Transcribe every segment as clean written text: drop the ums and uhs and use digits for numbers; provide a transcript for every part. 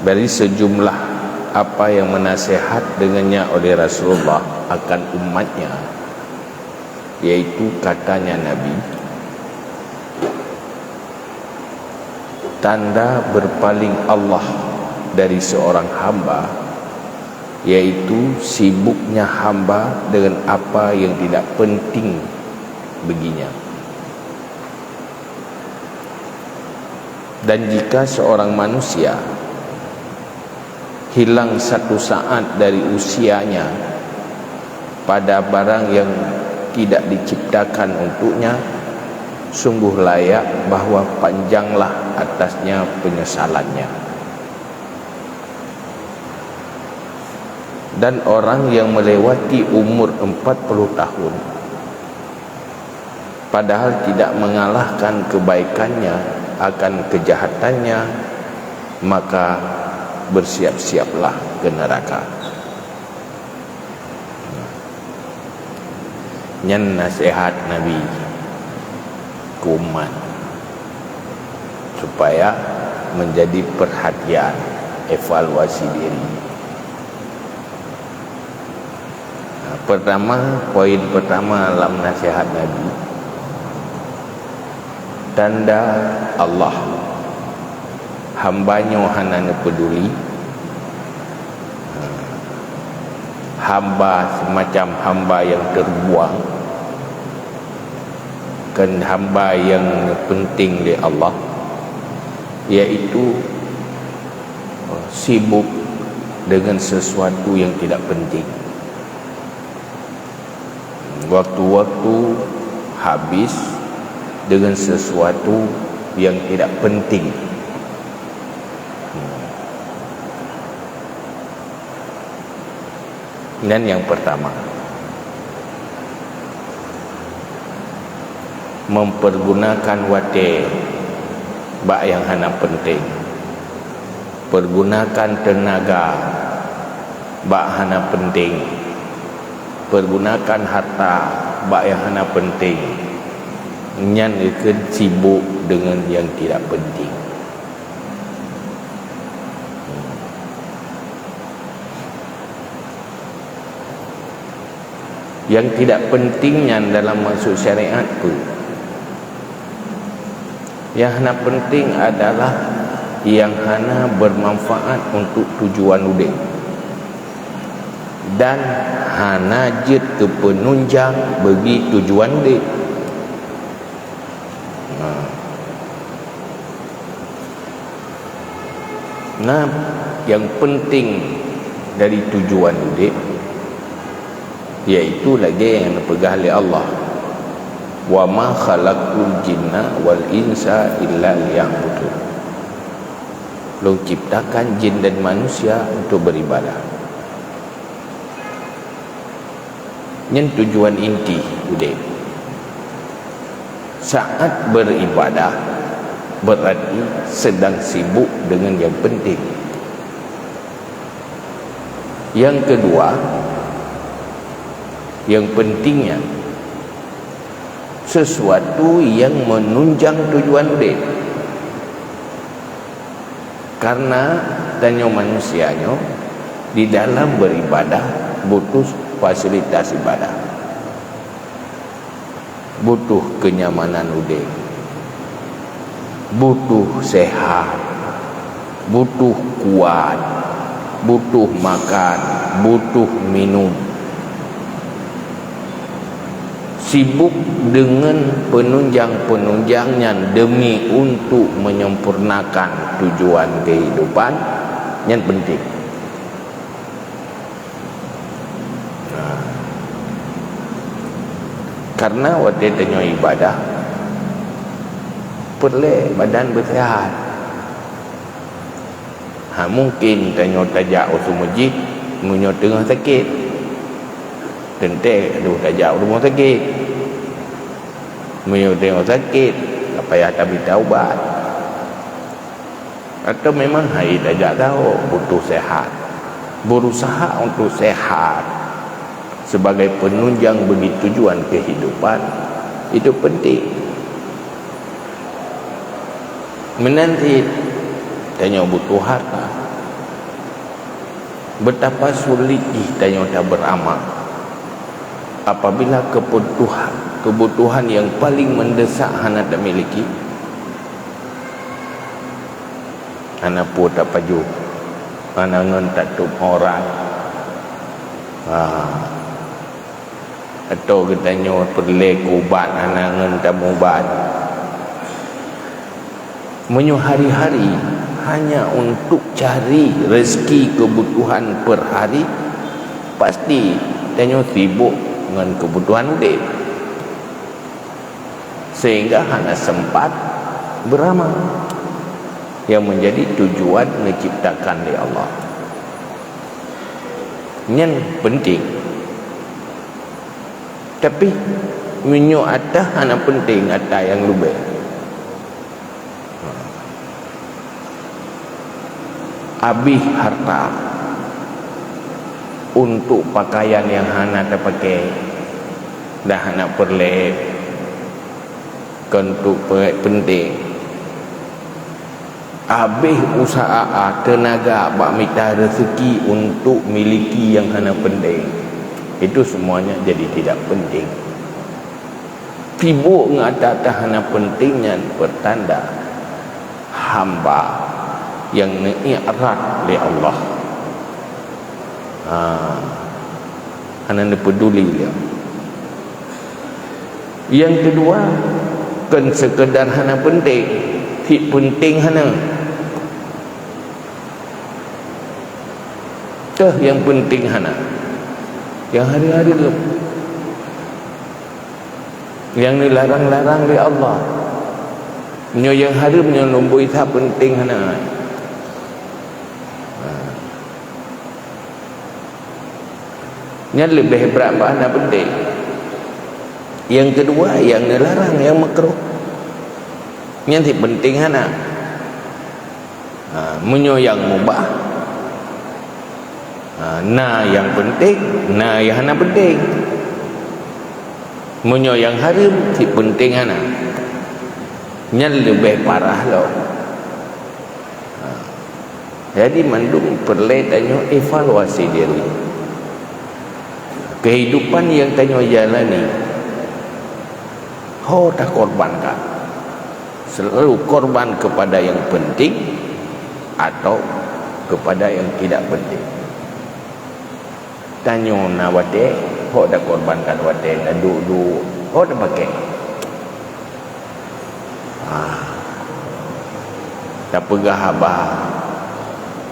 dari sejumlah apa yang menasihat dengannya oleh Rasulullah akan umatnya, yaitu katanya Nabi, tanda berpaling Allah dari seorang hamba, yaitu sibuknya hamba dengan apa yang tidak penting baginya. Dan jika seorang manusia hilang satu saat dari usianya pada barang yang tidak diciptakan untuknya, sungguh layak bahawa panjanglah atasnya penyesalannya. Dan orang yang melewati umur 40 tahun padahal tidak mengalahkan kebaikannya akan kejahatannya, maka bersiap-siaplah ke neraka. Nyan nasihat Nabi ke umat supaya menjadi perhatian, evaluasi diri. Poin pertama dalam nasihat Nabi, tanda Allah hambanya hana peduli, hamba semacam hamba yang terbuang, kan hamba yang penting di Allah, yaitu sibuk dengan sesuatu yang tidak penting. Waktu-waktu habis dengan sesuatu yang tidak penting. Dan yang pertama, mempergunakan wate bak yang hana penting, pergunakan tenaga bak hana penting, pergunakan harta bak yang hana penting, nyan ikut sibuk dengan yang tidak penting. Yang tidak pentingnya dalam maksud syariat tu, yang hana penting adalah yang hana bermanfaat untuk tujuan udik dan hana jid ke penunjang bagi tujuan udik. Nah, yang penting dari tujuan udik, iaitu lagi yang dipegang oleh Allah, wa ma khalaqul jinna wal insa illa liya'budun. Lu ciptakan jin dan manusia untuk beribadah. Yang tujuan inti udik. Saat beribadah berarti sedang sibuk dengan yang penting. Yang kedua, yang pentingnya sesuatu yang menunjang tujuan udik. Karena tanya manusianya di dalam beribadah butuh fasilitas ibadah, butuh kenyamanan udik, butuh sehat, butuh kuat, butuh makan, butuh minum. Sibuk dengan penunjang-penunjangnya demi untuk menyempurnakan tujuan kehidupan yang penting. Karena waktu tanya ibadah perlu badan bersihat. Mungkin tanya tajak usul masjid punya tengah sakit, tentu tajak rumah sakit, punya tengah sakit, apa payah tapi taubat. Atau memang hai tajak tahu butuh sehat, berusaha untuk sehat sebagai penunjang bagi tujuan kehidupan, itu penting. Menanti tanya butuh harta, betapa sulit kita tak beramal apabila kebutuhan yang paling mendesak hana tak miliki. Hana pun tak paju, hana ngon tak tup orang, atau katanya perlek ubat, hana ngon tak ubat. Menyu hari-hari hanya untuk cari rezeki kebutuhan per hari, pasti tanya sibuk dengan kebutuhan hidup, sehingga hanya sempat beramal yang menjadi tujuan menciptakan oleh Allah. Ini penting. Tapi menyu ada hanya penting, ada yang lebih. Habis harta untuk pakaian yang hana tak pakai, dah hana perlek untuk penting. Habis usaha tenaga bak minta rezeki untuk miliki yang hana penting, itu semuanya jadi tidak penting. Sibuk ngata hana pentingnya pertanda hamba yang n'i'rad oleh Allah. Hana peduli dia. Yang kedua, kan sekedar hana penting, si penting hana. Yang penting hana. Yang hari-hari tu, yang dilarang-larang oleh Allah. Yang hari menyelumbuh itu penting hana. Yang lebih berat mana penting. Yang kedua, yang dilarang, yang makruh. Yang si penting hana. Menyo yang mubah, yang penting, yang hana penting. Menyo yang haram, si penting hana. Yang lebih parah loh. Jadi mandung perlu tanya evaluasi diri. Kehidupan yang tanya jalani, tak korbankan. Selalu korban kepada yang penting atau kepada yang tidak penting. Tanya na wate, tak korbankan wate, duduk, tak pakai. Tak pegah abah.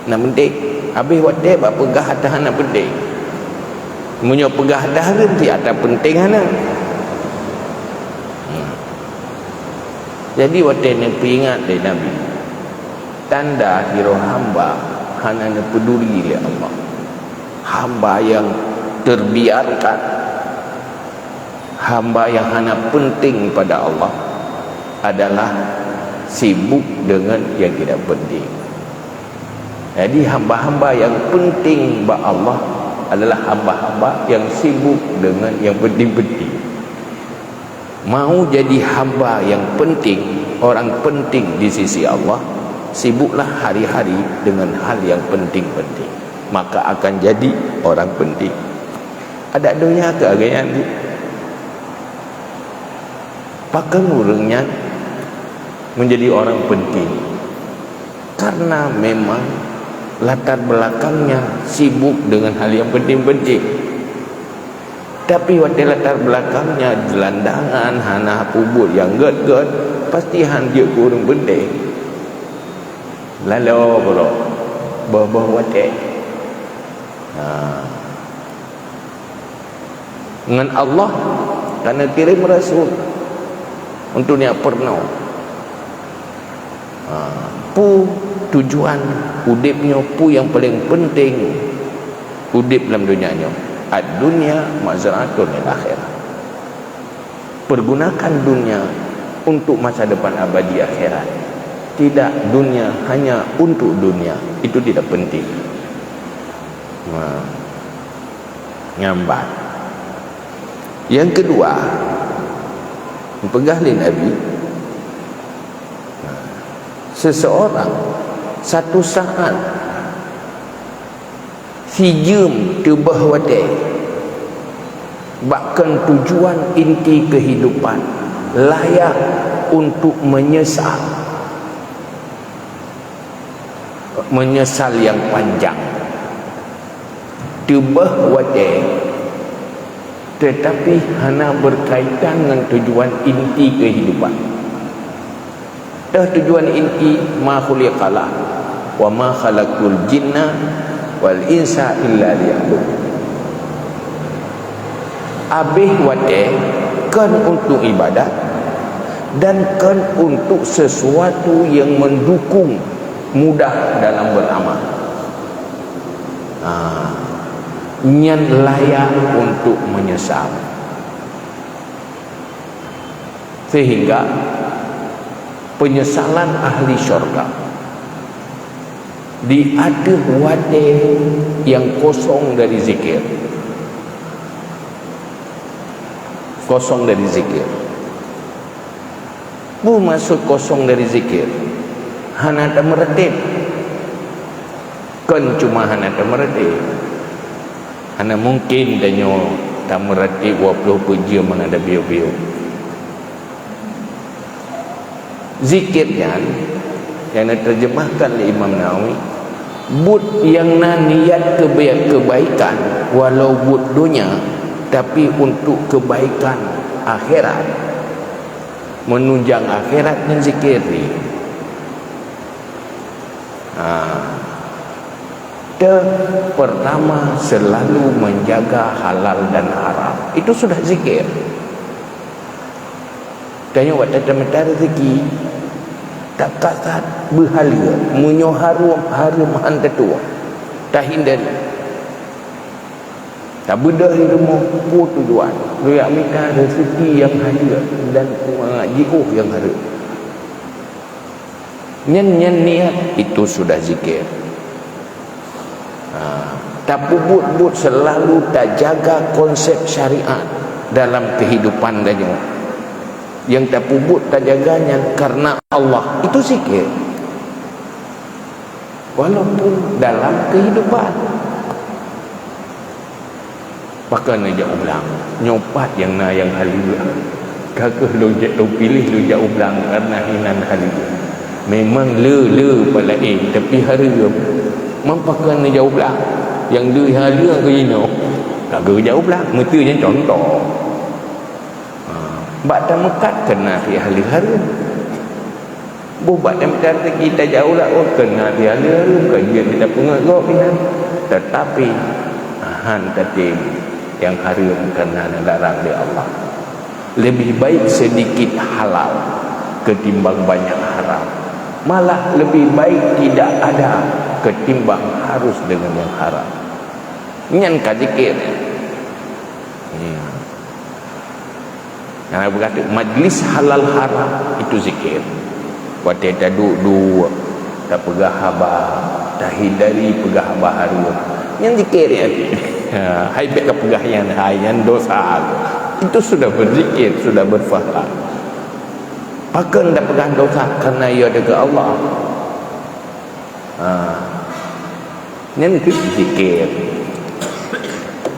Nak penting, habis wate bak pegah atas nak penting. Munyo pegah dah nanti ada penting hana. Jadi waktu ni peringat dari Nabi, tanda hero hamba hana peduli oleh Allah. Hamba yang terbiarkan, hamba yang hana penting pada Allah adalah sibuk dengan yang tidak penting. Jadi hamba-hamba yang penting bagi Allah adalah hamba-hamba yang sibuk dengan yang penting-penting. Mau jadi hamba yang penting, orang penting di sisi Allah, sibuklah hari-hari dengan hal yang penting-penting, maka akan jadi orang penting. Ada dunia ke agayan ni? Pakai urangnya menjadi orang penting karena memang latar belakangnya sibuk dengan hal yang penting-penting. Tapi waktu latar belakangnya gelandangan, hana pubut yang ged-ged, pasti dia kurang penting. Lalu bro, bawa waktu. Dengan Allah, karena kirim Rasul untuk dia pernah. Tujuan udipnya yang paling penting udip dalam dunianya, ad-dunya mazra'atun lil akhirah. Pergunakan dunia untuk masa depan abadi akhirat, tidak dunia hanya untuk dunia, itu tidak penting. Nyambat. Yang kedua, pegahlin Nabi, seseorang satu saat si jem tebah wadai bahkan tujuan inti kehidupan layak untuk menyesal yang panjang tebah wadai, tetapi hanya berkaitan dengan tujuan inti kehidupan. Tujuan inti ma khuliqalah wa ma khalaqul jinna wal insa illa liya'budun. Abih wate kan untuk ibadat dan kan untuk sesuatu yang mendukung mudah dalam beramal. Nyan layak untuk menyesal, sehingga penyesalan ahli syurga di ada wadah yang kosong dari zikir, kosong dari zikir. Bu maksud kosong dari zikir hana tak meredip, kan cuma hana tak meredip, hana mungkin danyo tak meredip 20 jam mana ada bio-bio. Zikirnya yang diterjemahkan oleh Imam Nawawi, but yang niat kebaikan walau but dunia, tapi untuk kebaikan akhirat, menunjang akhirat dan zikir ni. Pertama selalu menjaga halal dan haram, itu sudah zikir. Tanya waktu teman-teman rezeki tak kasat berhalia menyoharu harum hantatua tak hindari tak bedah ilmu ku tujuan lu minta rezeki yang halia dan jiuh yang harum. Nyan niat itu sudah zikir. Tak bubut selalu tak jaga konsep syariat dalam kehidupan danyo, yang tak puput tak jaganya karena Allah, itu zikir walaupun dalam kehidupan. Pakai nak ulang nyopat yang halil kakak lu pilih lu ulang karena hinan halil memang le pala tapi hari mampakan nak ulang yang le halil ke ino kakak ulang mesti yang contoh. Bak dan mekat kena di ahli harum. Buat dan mekat kita jauh lah, kena di ahli harum. Kajian kita pengagok ni. Tetapi han tatim yang harum kena larang di Allah. Lebih baik sedikit halal ketimbang banyak haram. Malah lebih baik tidak ada ketimbang harus dengan yang haram. Nyan kadzikir. Yang berkata majlis halal haram itu zikir. Waktu tak duduk tak pegah habar, tak hindari pegah habar harum. Yang zikir ya. Hai pegah pegah yang dosa. Itu sudah berzikir, sudah berfaham. Pakai tak pegah dosa kerana ia ada ke Allah. Yang itu zikir.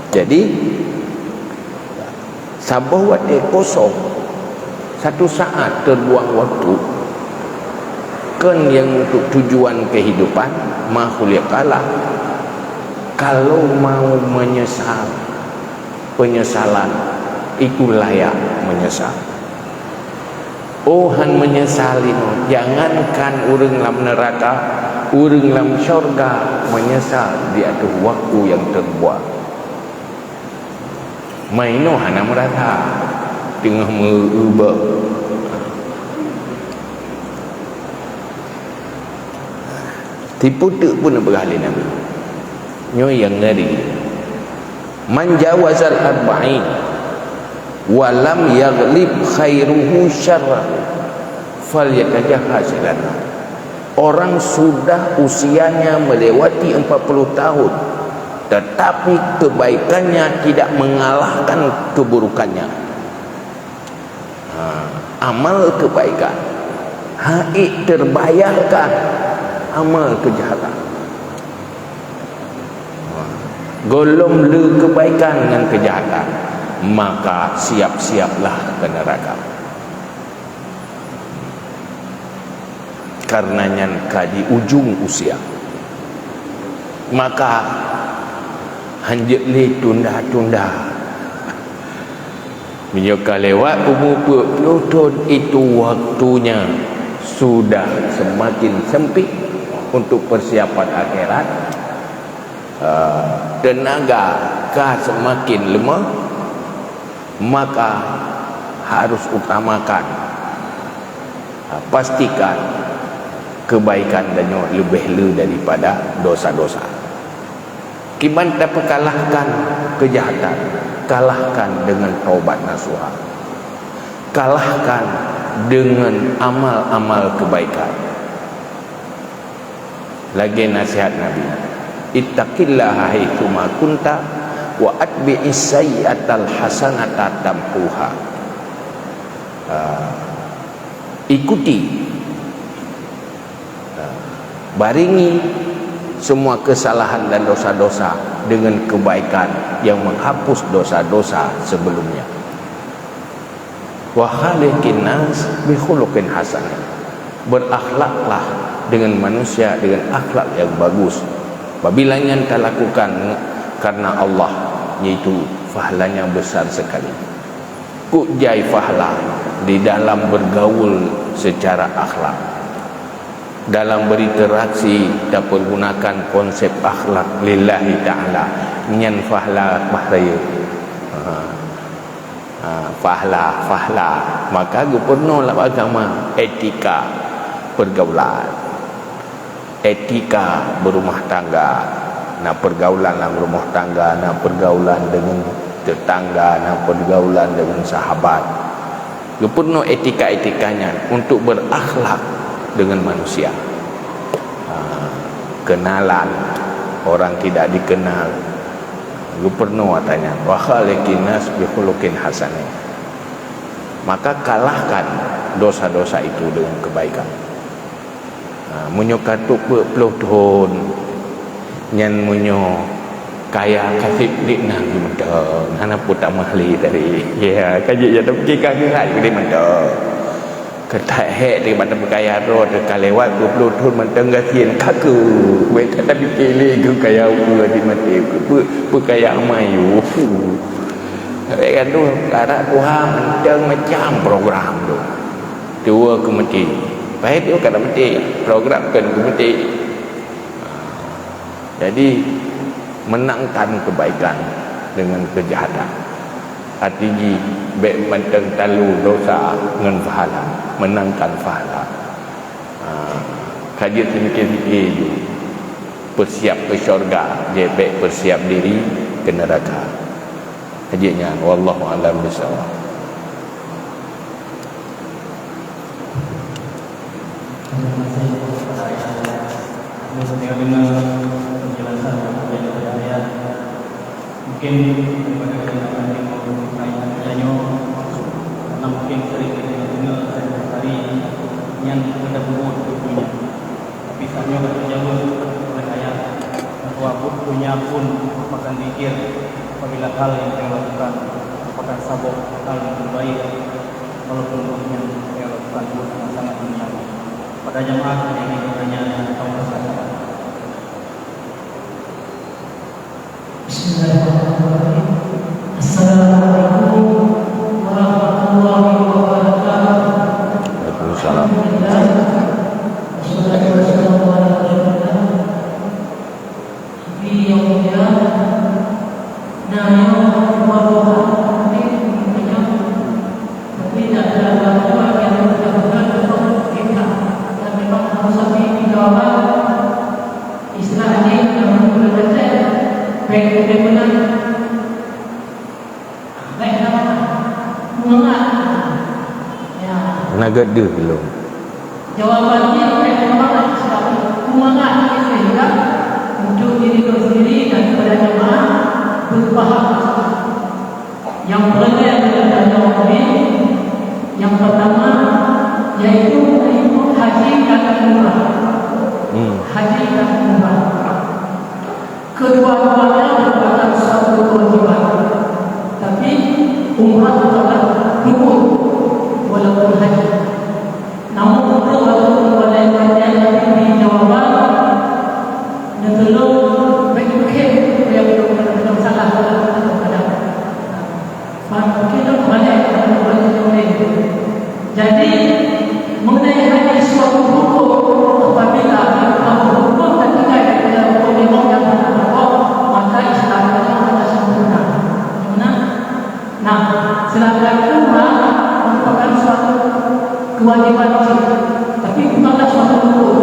Jadi sabah waktu kosong satu saat terbuang waktu kan yang untuk tujuan kehidupan makhluklah. Kalau mau menyesal, penyesalan itu layak menyesal. Han menyesalin, jangankan urang dalam neraka, urang dalam syurga menyesal di atas waktu yang terbuang. Maino hana merata tengah merubah. Tipu tak pun berhalin Nabi nyo yang dari man jawazal arba'in walam yaghlib khairuhu syarrahu falyatajahash lana. Orang sudah usianya melewati 40 tahun tetapi kebaikannya tidak mengalahkan keburukannya. Amal kebaikan terbayarkan amal kejahatan. golong le kebaikan dengan kejahatan, maka siap-siaplah ke neraka. Karenanya di ujung usia, maka hanjek le tunda-tunda. Menyuka lewat umur 20 tahun itu waktunya sudah semakin sempit untuk persiapan akhirat. Tenaga kah semakin lemah, maka harus utamakan, pastikan kebaikan dan lebih daripada dosa-dosa. Kiban dapat kalahkan kejahatan, kalahkan dengan taubat nasuha, kalahkan dengan amal-amal kebaikan. Lagi nasihat Nabi, ittaqillaha haitsu ma kunta wa atbi'is sayyi'atal hasanata tamhuha. Ikuti, baringi semua kesalahan dan dosa-dosa dengan kebaikan yang menghapus dosa-dosa sebelumnya. Wa khaliqin nas bi khuluqin hasan. Berakhlaklah dengan manusia dengan akhlak yang bagus. Apabila yang kita lakukan karena Allah, yaitu pahalanya besar sekali. Kujai pahala di dalam bergaul secara akhlak, dalam berinteraksi kita pergunakan konsep akhlak lillahi ta'ala, nyan fahla mahraya, fahla, maka gubernur lah agama, etika pergaulan, etika berumah tangga, nak pergaulan dalam rumah tangga, nak pergaulan dengan tetangga, nak pergaulan dengan sahabat, gubernur etika-etikanya untuk berakhlak dengan manusia. Kenalan orang tidak dikenal, gubernur tanya wa khaliqin nas bi khuluqin hasan, maka kalahkan dosa-dosa itu dengan kebaikan. Munyo katuk 20 tahun nyan munyo kaya kasih dikna gimana hana puta mahli tadi ya kaji ya tapi kaki hai gede mantap ketak hek di mana berkaya road dekat lewat 20 tahun mentengah sien kaku wet tapi pilih ke kaya ulah di mati pu kaya mayu kan tu cara Tuhan menteng macam program tu dua kemati baik dia kata mati program kan kemati. Jadi menangkan kebaikan dengan kejahatan. Artinya baik menteng talu dosa dengan pahala, menangkan pahala. Kajian sedikit-sedikit persiap ke syurga, dia baik persiap diri ke neraka. Kajiannya wallahu a'lam bishawab. Saya dengar penjelasan daripada ayat, mungkin daripada kenyataan yang mau bertanya, karena mungkin sering kita dengar hari yang kita buat bukunya, tapi saya berjauh oleh ayat bahwa bukunya pun merupakan zikir apabila hal yang kita lakukan merupakan sabab hal yang terbaik, walaupun bukunya yang lakukan bukan sangat duniawi. Pada jemaah yang ingin bertanya atau bertanya. Bismillahirrahmanirrahim. Assalamualaikum warahmatullahi wabarakatuh. Waalaikumsalam. Wassalatu wassalamu ala rasulillah. Nabi yang mulia, nama Allah tidak ada bahwa yang dilakukan untuk kita dan memang harus dijawab istilahnya yang berbeda baik bagaimana baik apa mengat ya naga dia belum jawabannya baik bagaimana sebab mengat sehingga untuk diri sendiri dan kepada jemaah berpaham yang berbeda dengan jawab ini. Yang pertama yaitu haji dan umrah. Haji dan umrah. Kedua-duanya merupakan dan tolong baik-baik yang belum salah atau kadang kita banyak jadi mengenai hadis suatu hukum apabila hukum dan tidak ada hukum yang pokok maka Islam adalah sempurna. Nah, sedangkan umrah merupakan suatu kewajiban wajib, tapi bukanlah suatu hukum.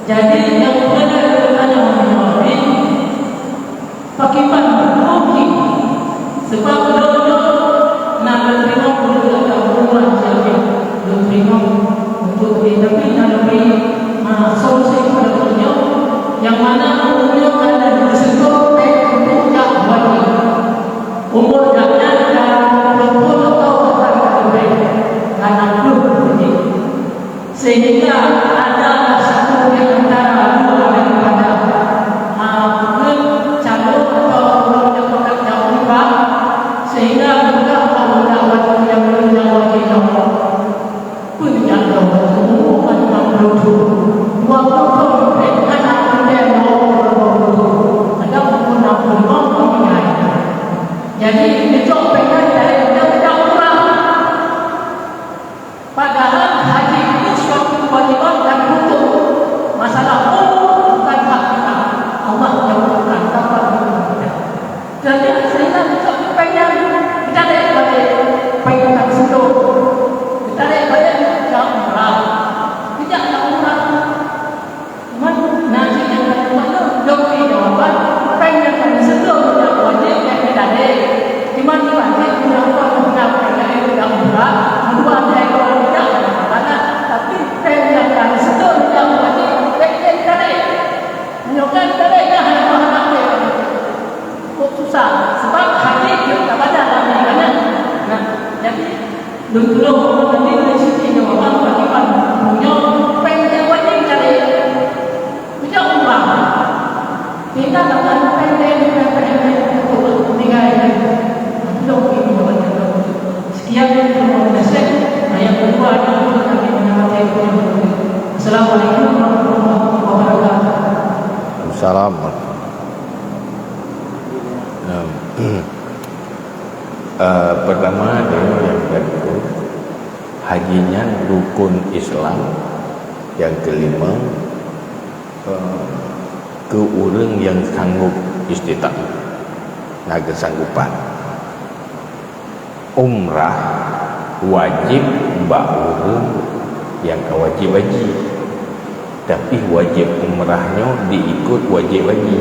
Jadi yang benar bertanya mengenai bagaimana mungkin sebab nak menerima untuk umrah saja, menerima untuk tapi nak lebih solusi kepada beliau yang mana beliau ada disebut untuk yang wajib umur dan berpuluh tahun karena belum sehingga ada satu yang antara dua daripada mungkin calon atau yang bekerja umrah sehingga mudah wajib yang wajib pun yang umumkan yang berhubung walaupun anak muda ada pun jadi dicobakan dari yang umrah padahal haji itu suatu kewajiban dan hukum masalah bukan hak kita Allah yang bukan dapat kita jadi sehingga pengen kita pengen sentuh kita yang umrah tidak ada umrah cuman nanti yang kedua jauhi jawaban pengen sentuh yang wajib yang tidak ada cuman wajib yang tidak umrah kedua ada yang tidak karena tapi pengen sentuh yang wajib pengen tidak ada menyokong tidak ada hanya susah sebab haji kita pada dalamnya nah jadi dulu nanti dari sisi jawaban bagaimana punya pengen wajib cari punya umrah kita akan pengen untuk tinggal dulu ini jawaban sekian terima kasih yang kedua adalah kami mengamati Assalamualaikum warahmatullahi wabarakatuh. Assalamualaikum. Pertama adalah yang kedua hajinya rukun Islam. Yang kelima ke orang yang sanggup istitaat naga sanggupan. Umrah wajib bak orang yang wajib haji, tapi wajib umrahnya diikut wajib haji.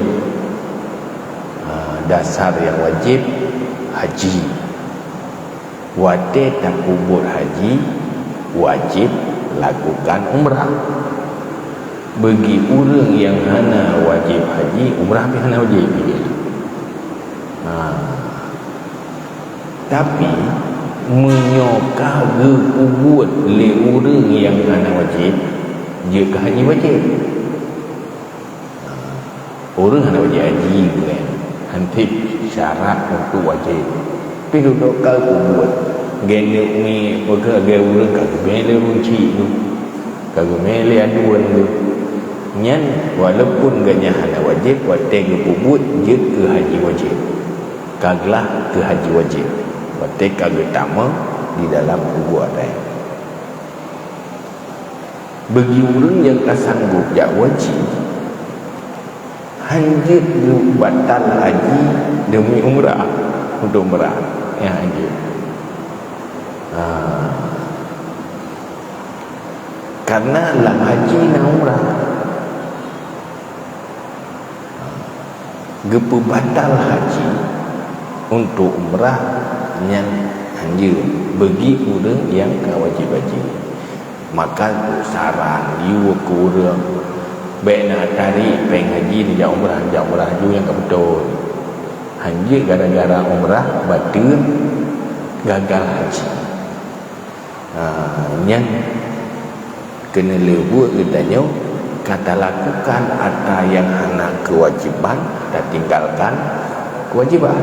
Dasar yang wajib haji wate tak kubur haji wajib lakukan umrah. Bagi orang yang hana wajib haji umrah pun hana wajib tapi menyokah kubur le orang yang hana wajib jika haji wajib orang hana wajib haji kan nanti syarat untuk wajib tapi duduk kau buat gaya ni perkara gaya orang kau mele runci tu kau mele aduan tu nyan walaupun ganya hana wajib watai ke buat je ke haji wajib kaglah ke haji wajib watai kagak tama di dalam buat ada bagi orang yang tak sanggup jak wajib hanya batal haji demi umrah untuk umrah yang haji karena lah haji dan umrah gepu batal haji untuk umrah yang hanya bagi orang yang wajib haji maka saran you ke orang baik nak tarik peng haji dia umrah juga yang tak betul hanya gara-gara umrah batal gagal haji yang kena lebuat katanya kata lakukan ada yang hana kewajiban dan tinggalkan kewajiban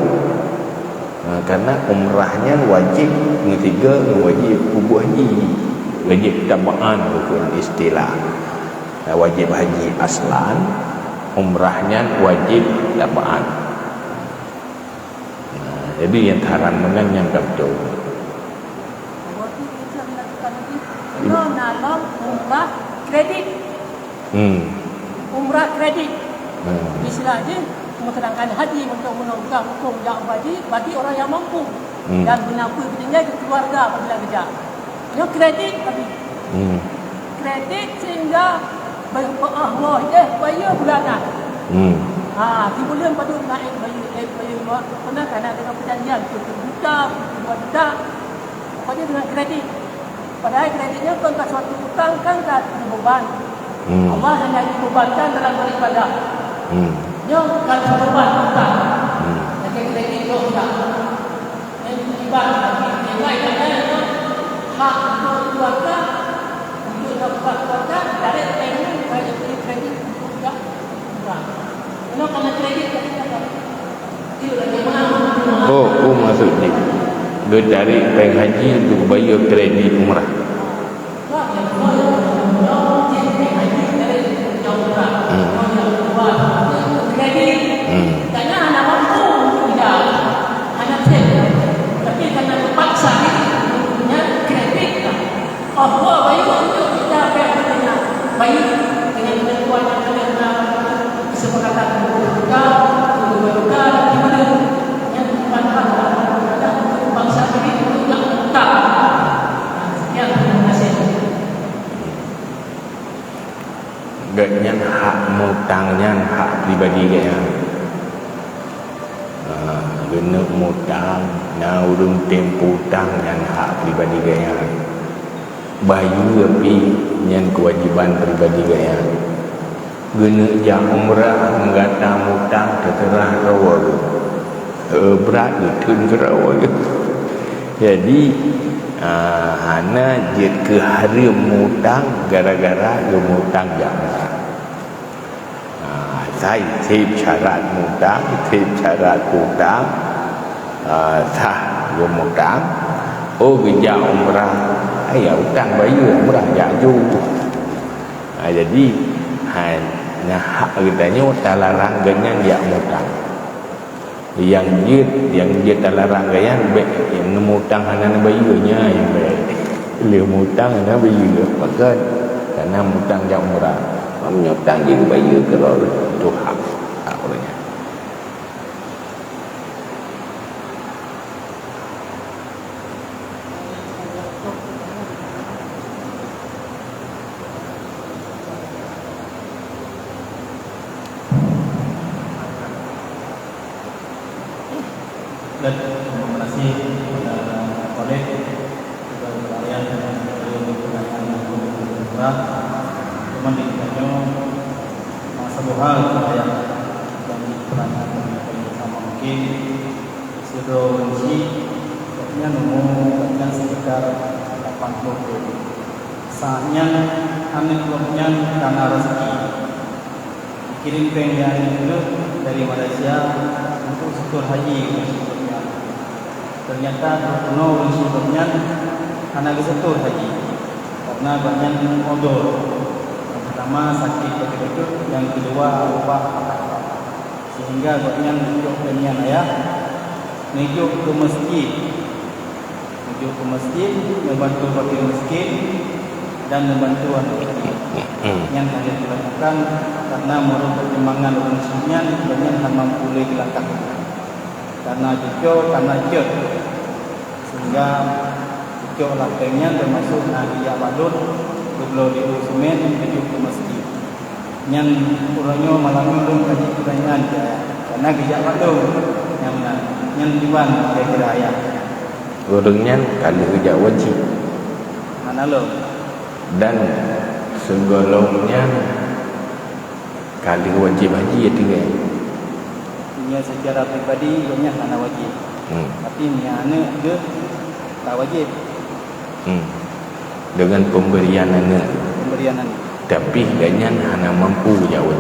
karena umrahnya wajib ketiga wajib kubur haji wajib tambahan bukan istilah wajib haji aslan umrahnya wajib lapaan. Jadi yang haram dengan yang betul. Waktu kita melakukan itu, dalam umrah kredit. Umrah kredit. Istilahnya menerangkan haji untuk menunggak hukum yang wajib bagi orang yang mampu dan menampu tinggal di keluarga apabila kerja. Yang kredit tadi. Kredit sehingga bayar bulanan. Di bulan pada naik bayar pernah kerana dengan perjanjian 1 juta, 2 juta. Pokoknya dengan kredit. Padahal kreditnya kan suatu hutang kan tak ada beban. Allah hanya dibebankan dalam beribadah. Yang kalau beban hutang. Jadi kredit itu tak. Yang ibadah nilai katanya hak untuk keluarga untuk dapat keluarga dari payment dari kredit untuk tidak hutang. Karena kredit tadi kata itu lagi mana? Oh maksudnya dia dari bank haji untuk bayar kredit umrah. Karena anak mampu tidak anak cek, tapi karena terpaksa punya kredit lah. Bayu untuk kita dengan bayu dengan keluarga dengan kesepakatan kita berbuka di mana yang dipanfaat ada untuk bangsa ini untuk yang tak. Sekian terima kasih. Ganyan hak mutangnya hak pribadi dia. Guna mutang, urung tempo hutang dan hak pribadi dia. Bayu tapi yang kewajiban pribadi dia. Guna jam umrah menggata mutang terserah rawa. Berat ditun ke rawa. Jadi hana jet ke hari mutang gara-gara dia mutang jam umrah. Saya tip syarat mutang, tip syarat hutang, sah dia mutang. Kerja umrah, hutang bayu umrah jaju. Jadi hanya hak katanya talarang ganyan dia mutang. Yang dia talarang ganyan yang mutang hana bayunya yang baik. Dia mutang hana bayu, maka karena mutang jam umrah. Menyutang jadi bayu kalau itu hak orangnya. Dan terima kasih kepada kolek juga kalian yang berkenan murah. Cuma ditanya satu hal saya dan pertanyaan yang sama mungkin sudah benci katanya nomornya sekitar 80. Saatnya anak klubnya karena rezeki kirim pengen itu dari Malaysia untuk setor haji. Ternyata penuh benci anak setor haji karena banyak modal. Pertama sakit betul-betul, yang kedua lupa sehingga buatnya menunjuk dengan ayah menunjuk ke masjid membantu fakir miskin dan membantu anak yatim yang kalian dilakukan karena menurut pertimbangan manusia banyak tak mampu lagi langkah karena cucuk sehingga cucuk lapengnya termasuk nabiya badut belum diusumen menuju ke masjid. Yang orangnya malamnya belum kaji pertanyaan karena gejak waktu yang diwan kira-kira ayah. Orangnya kali gejak wajib. Mana lo? Dan segolongnya kali wajib haji ya tinggal. Ini secara pribadi banyak mana wajib. Tapi ni anak dia tak wajib. Dengan pemberian anak. Tapi ganyan hana mampu jawab.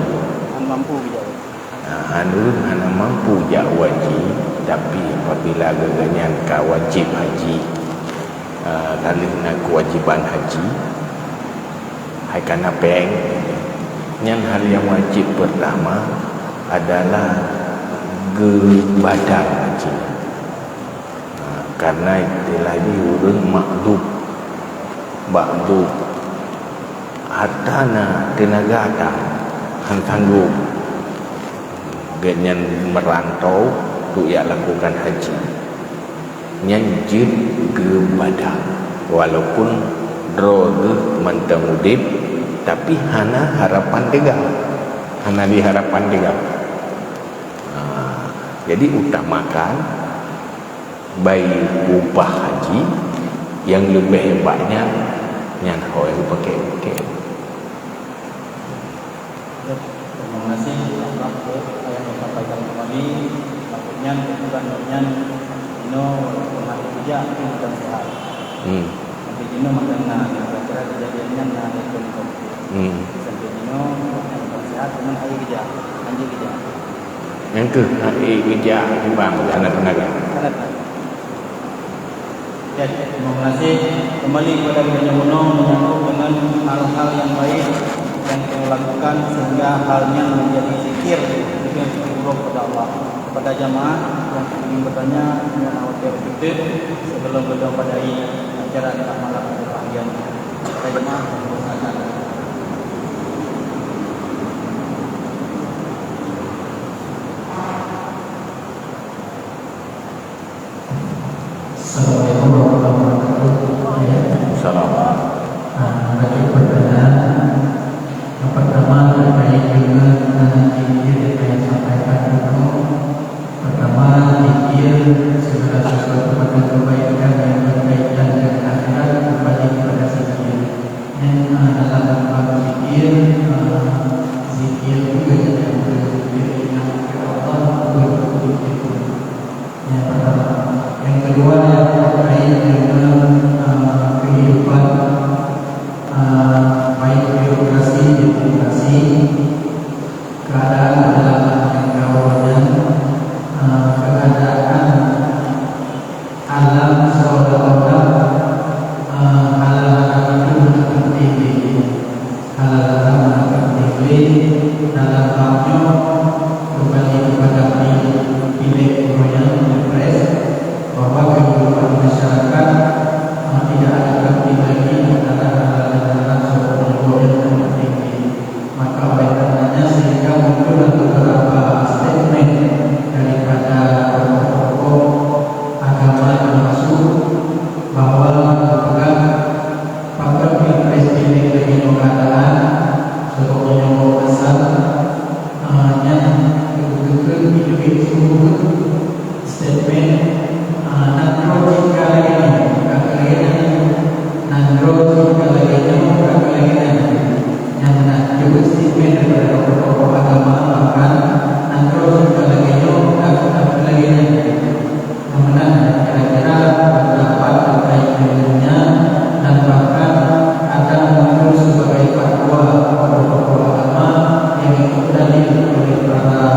Hana mampu jawab tapi apabila ganyan ka wajib haji kalau nak kewajiban haji hai kana peng Yang hal yang wajib pertama adalah badan haji. Karena itulah diurun makdub hartana tenaga ada han tangguh genyan merantau tu ia lakukan haji nyanjid ke badan walaupun droge mentemudip tapi hana harapan tegak hana di harapan tegak. Jadi utamakan bayi upah haji yang lebih hebatnya yang hoi pakai. Terima kasih atas saya menyampaikan kembali takutnya kebutuhan Dino pernah kerja tapi bukan sehat. Sampai Dino makanya kira-kira kejadiannya ada contoh. Sampai Dino bukan sehat cuma hari kerja, anjing kerja. Yang ke hari kerja bang anak tenaga. Ya, terima kasih kembali kepada Bina Mono menyambung dengan hal-hal yang baik yang kita lakukan sehingga halnya menjadi zikir dengan syukur kepada Allah. Kepada jamaah yang ingin bertanya dengan awal itu sebelum beliau padai acara malam berbahagia. Kepada jamaah silakan. Assalamualaikum warahmatullahi wabarakatuh. Assalamualaikum. Bagi pertanyaan yang pertama terkait dengan zikir yang sampaikan dulu. Pertama, zikir segala sesuatu pada kebaikan yang berkaitan dengan akhirat kembali kepada zikir. Dan dalam bab zikir juga yang berzikir dengan Allah berzikir. Yang pertama. Yang kedua terkait dengan kehidupan baik birokrasi, demokrasi, keadaan dalam negarawan, keadaan alam seolah-olah hal-hal itu akan tinggi, hal-hal akan tinggi dalam babnya kembali kepada pilih yang pilpres. Bahwa kehidupan masyarakat tidak ada kami lagi adalah hal-hal seolah-olah yang tinggi. Maka oleh karenanya sehingga muncul beberapa statement daripada tokoh agama termasuk bahwa pegang pakai pilpres pilih lebih keadaan sebagai yang besar yang betul-betul hidup sungguh statement. Nandro jika lagi yang juga statement daripada tokoh agama bahkan nandro jika lagi kemudian kira-kira pendapat terkait dengannya dan bahkan ada muncul sebagai fatwa tokoh agama yang ikut dalil oleh para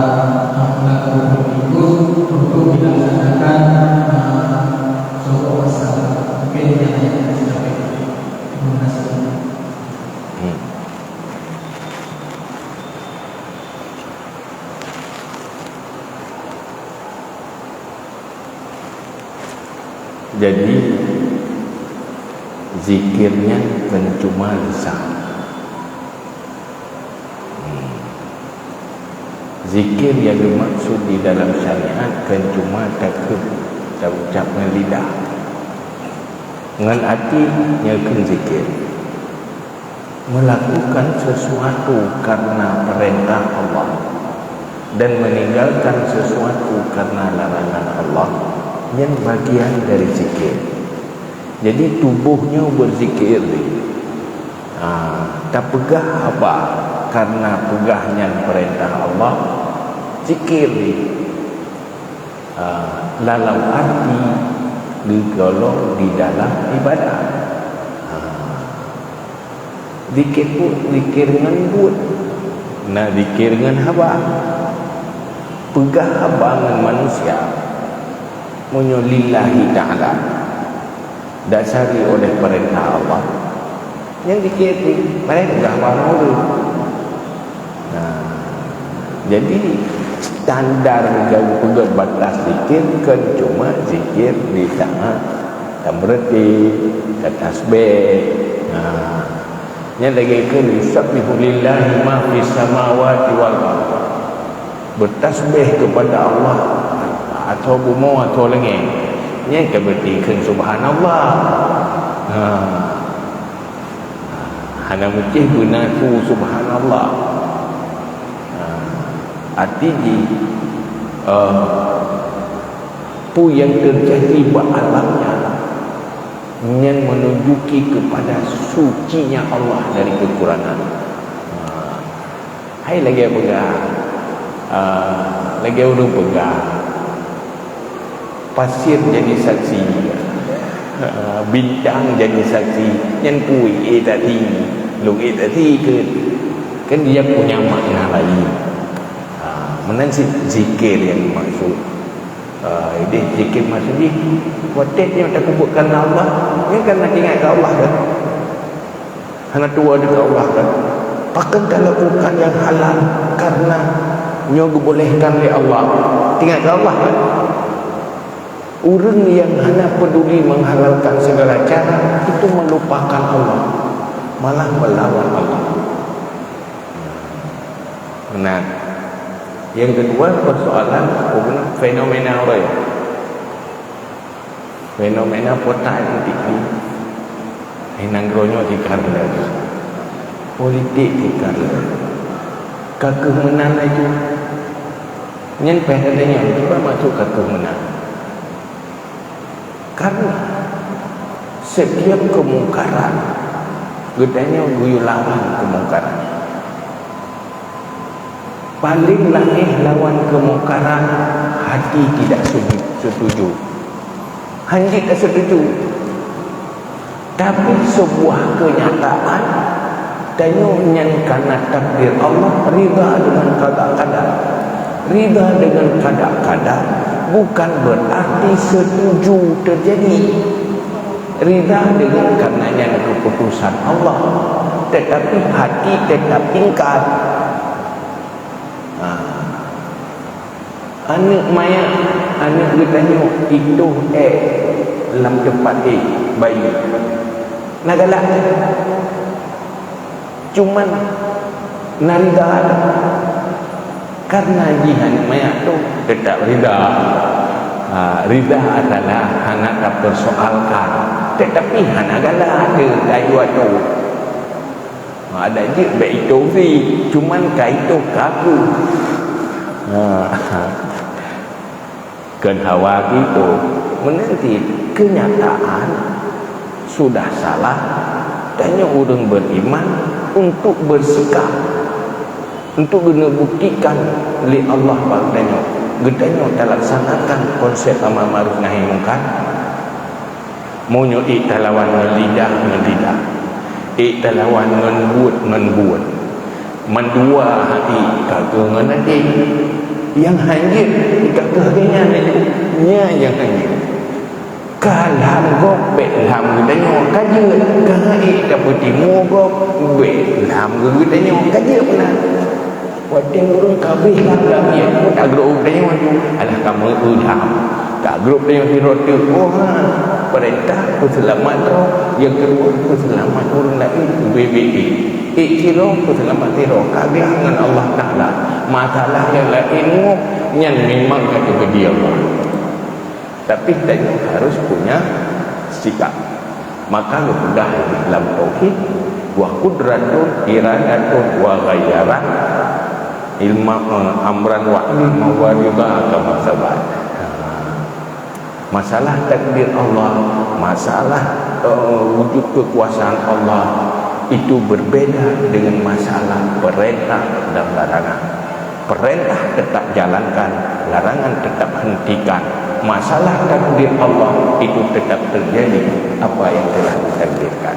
pelaku politikus untuk dilaksanakan sebuah masalah. Mungkin yang saya sampaikan. Terima kasih. Jadi zikirnya kan cuma lisan. Zikir yang dimaksud di dalam syariat kan cuma takut ucap dengan lidah. Dengan hati nyakan zikir. Melakukan sesuatu karena perintah Allah dan meninggalkan sesuatu karena larangan Allah yang bagian dari zikir. Jadi tubuhnya berzikir. Tak pegah apa karena pegahnya perintah Allah zikir. Dalam arti digolong di dalam ibadah. Zikir pun zikir dengan buat. Nah zikir dengan haba. Pegah haba dengan manusia. Lillahi ta'ala dasari oleh perintah Allah yang dikira perintah manusia Jadi standar jauh pegat batas zikir kan cuma zikir di tangan tamreti tasbih. Nya lagi ke yusabbihu lillahi ma fis samawati wal ardh. Bertasbih kepada Allah atau bumi atau langit. Nya ke berarti kan subhanallah. Hana mesti guna tu subhanallah. Artinya pu yang terjadi beralamnya yang menunjuki kepada sucinya Allah dari kekurangan. Hai lagi pegang lagi urung pegang pasir jadi saksi, bintang jadi saksi, yang pui tadi lu tadi kan dia punya makna lain. Mana zikir yang maksud ini zikir maksud ni watetnya tak kubutkan Allah ni kan nak ingat ke Allah kan, hanya tua dengan Allah kan. Bahkan kalau bukan yang halal karena nyo dibolehkan oleh Allah, ingat ke Allah kan. Orang yang hanya peduli menghalalkan segala cara itu melupakan Allah, malah melawan Allah. Nah, yang kedua persoalan fenomena apa ya? Fenomena potai tinggi. Nangronyo di karla. Politik di karla. Kekemenan itu. Nyen pedanya juga masuk kekemenan. Karena setiap kemungkaran gedanya guyu lawan kemungkaran. Paling lahir lawan kemungkaran hati tidak setuju, hanya tak setuju. Tapi sebuah kenyataan tanya karena takdir Allah, rida dengan kadang-kadang, rida dengan kadang-kadang bukan berarti setuju terjadi. Rida dengan karenanya keputusan Allah, tetapi hati tetap ingkar. Anak maya, anak bertanya itu dalam tempat bayi nak galak cuman nanda karena jihan maya tu tetap rida. Rida adalah anak tak persoalkan, tetapi anak galak ada kayu tu ada je baik itu sih cuman kaitu kaku. Kan hawa gitu menanti kenyataan sudah salah, tanya orang beriman untuk bersikap, untuk guna buktikan oleh Allah bagdanya gedanya terlaksanakan konsep amar ma'ruf nahi mungkar. Mau nyoi talawan ngelidah talawan ngenbuat mendua hati kagak nanti yang hanyut kagaknya nya yang hanyut kalam gop belam gedanya kajut kahai dapat timu gop belam gedanya kajut pernah wadeng urung kabeh lah dia tak grup dia alah kamu udah tak grup dia di roti perintah selamat roh, yang kedua selamat orang lain BBI ikiro selamat roh kabeh dengan Allah Taala. Masalah yang lain yang memang kata dia Allah, tapi kita harus punya sikap. Maka mudah dalam tauhid wa qudratun iradatun wa ghayyaran ilma amran wa ilma wa riba kama sabat. Masalah takdir Allah, masalah wujud kekuasaan Allah itu berbeda dengan masalah perintah dan larangan. Perintah tetap jalankan, larangan tetap hentikan. Masalah takdir Allah itu tetap terjadi apa yang telah ditakdirkan.